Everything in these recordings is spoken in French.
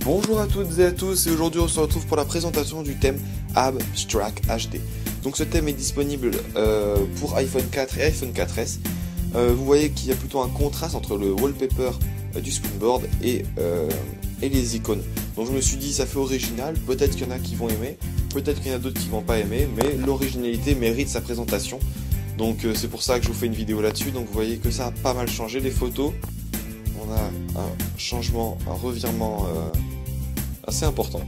Bonjour à toutes et à tous, et aujourd'hui on se retrouve pour la présentation du thème Abstract HD. Donc ce thème est disponible pour iPhone 4 et iPhone 4S. Vous voyez qu'il y a plutôt un contraste entre le wallpaper du Springboard et les icônes. Donc je me suis dit ça fait original, peut-être qu'il y en a qui vont aimer, peut-être qu'il y en a d'autres qui vont pas aimer, mais l'originalité mérite sa présentation. Donc c'est pour ça que je vous fais une vidéo là-dessus. Donc vous voyez que ça a pas mal changé les photos. On a un changement, un revirement assez important.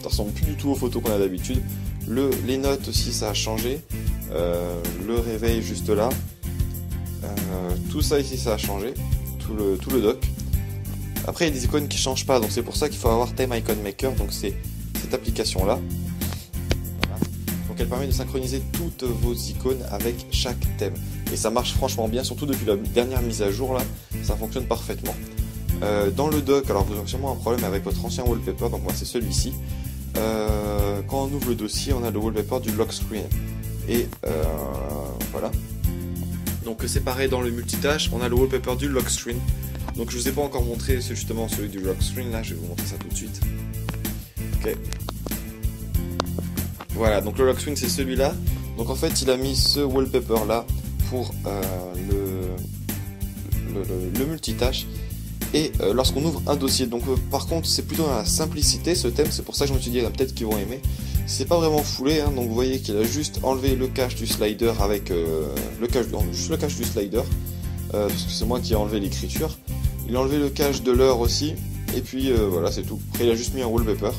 Ça ressemble plus du tout aux photos qu'on a d'habitude. Les notes aussi ça a changé. Le réveil juste là. Tout ça ici ça a changé. Tout le dock. Après il y a des icônes qui changent pas. Donc c'est pour ça qu'il faut avoir Theme Icon Maker. Donc c'est cette application là. Voilà. Donc elle permet de synchroniser toutes vos icônes avec chaque thème. Et ça marche franchement bien, surtout depuis la dernière mise à jour là. Ça fonctionne parfaitement. Dans le dock, alors vous avez sûrement un problème avec votre ancien wallpaper, donc moi c'est celui-ci. Quand on ouvre le dossier, on a le wallpaper du lock screen. Et voilà. Donc c'est pareil dans le multitâche, on a le wallpaper du lock screen. Donc je vous ai pas encore montré justement celui du lock screen, là je vais vous montrer ça tout de suite. Ok. Voilà, donc le lock screen c'est celui-là. Donc en fait il a mis ce wallpaper là pour le multitâche. Et lorsqu'on ouvre un dossier, donc par contre c'est plutôt dans la simplicité ce thème, c'est pour ça que je me suis dit il y en a peut-être qui vont aimer. C'est pas vraiment foulé, hein, donc vous voyez qu'il a juste enlevé le cache du slider avec juste le cache du slider, parce que c'est moi qui ai enlevé l'écriture. Il a enlevé le cache de l'heure aussi, et puis voilà c'est tout. Après il a juste mis un wallpaper,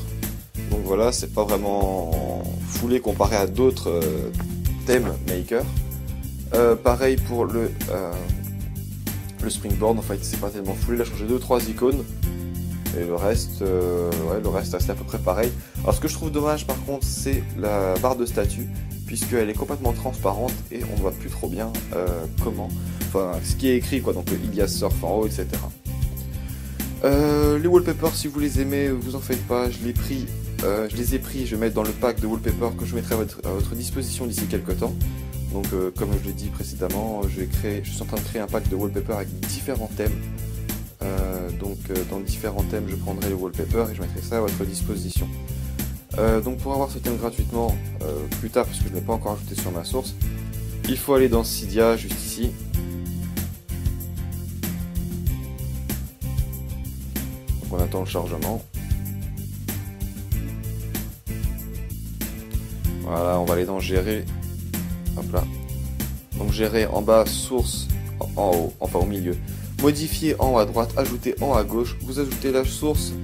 donc voilà c'est pas vraiment foulé comparé à d'autres thèmes maker. Pareil pour le Springboard, en fait c'est pas tellement foulé, il a changé 2-3 icônes et le reste c'est à peu près pareil. Alors ce que je trouve dommage par contre c'est la barre de statut, puisqu'elle est complètement transparente et on ne voit plus trop bien ce qui est écrit quoi, donc Ilias Surf en haut, etc. Les wallpapers, si vous les aimez, vous en faites pas, je les ai pris, je vais mettre dans le pack de wallpapers que je mettrai à votre disposition d'ici quelques temps. Donc comme je l'ai dit précédemment, je suis en train de créer un pack de wallpaper avec différents thèmes. Dans différents thèmes, je prendrai les wallpapers et je mettrai ça à votre disposition. Donc pour avoir ce thème gratuitement plus tard, puisque je ne l'ai pas encore ajouté sur ma source, il faut aller dans Cydia, juste ici. Donc on attend le chargement. Voilà, on va aller dans Gérer. Hop là. Donc gérer en bas, source en haut, enfin au milieu. Modifier en haut à droite, ajouter en haut à gauche. Vous ajoutez la source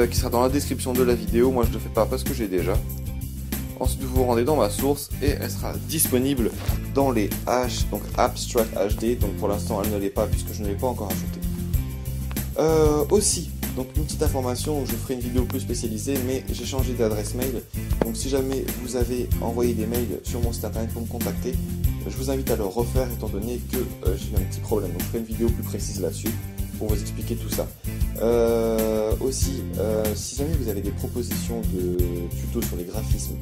qui sera dans la description de la vidéo. Moi je ne le fais pas parce que j'ai déjà. Ensuite vous vous rendez dans ma source et elle sera disponible dans les donc Abstract HD. Donc pour l'instant elle ne l'est pas puisque je ne l'ai pas encore ajoutée. Aussi, donc une petite information, je ferai une vidéo plus spécialisée, mais j'ai changé d'adresse mail. Donc si jamais vous avez envoyé des mails sur mon site internet pour me contacter, je vous invite à le refaire étant donné que j'ai eu un petit problème. Donc je ferai une vidéo plus précise là-dessus pour vous expliquer tout ça. Aussi, si jamais vous avez des propositions de tutos sur les graphismes,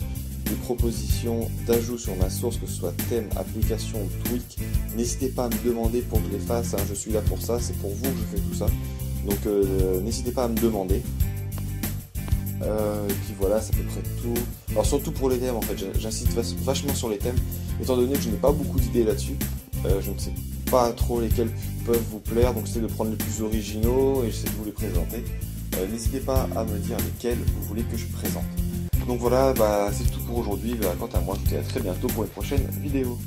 des propositions d'ajout sur ma source, que ce soit thème, application, tweak, n'hésitez pas à me demander pour que je les fasse, hein, je suis là pour ça, c'est pour vous que je fais tout ça. Donc n'hésitez pas à me demander. Et puis voilà, c'est à peu près tout. Alors surtout pour les thèmes en fait, j'insiste vachement sur les thèmes, étant donné que je n'ai pas beaucoup d'idées là-dessus. Je ne sais pas trop lesquels peuvent vous plaire, donc j'essaie de prendre les plus originaux et j'essaie de vous les présenter. N'hésitez pas à me dire lesquels vous voulez que je présente. Donc voilà, c'est tout pour aujourd'hui. Quant à moi, je vous dis à très bientôt pour une prochaine vidéo.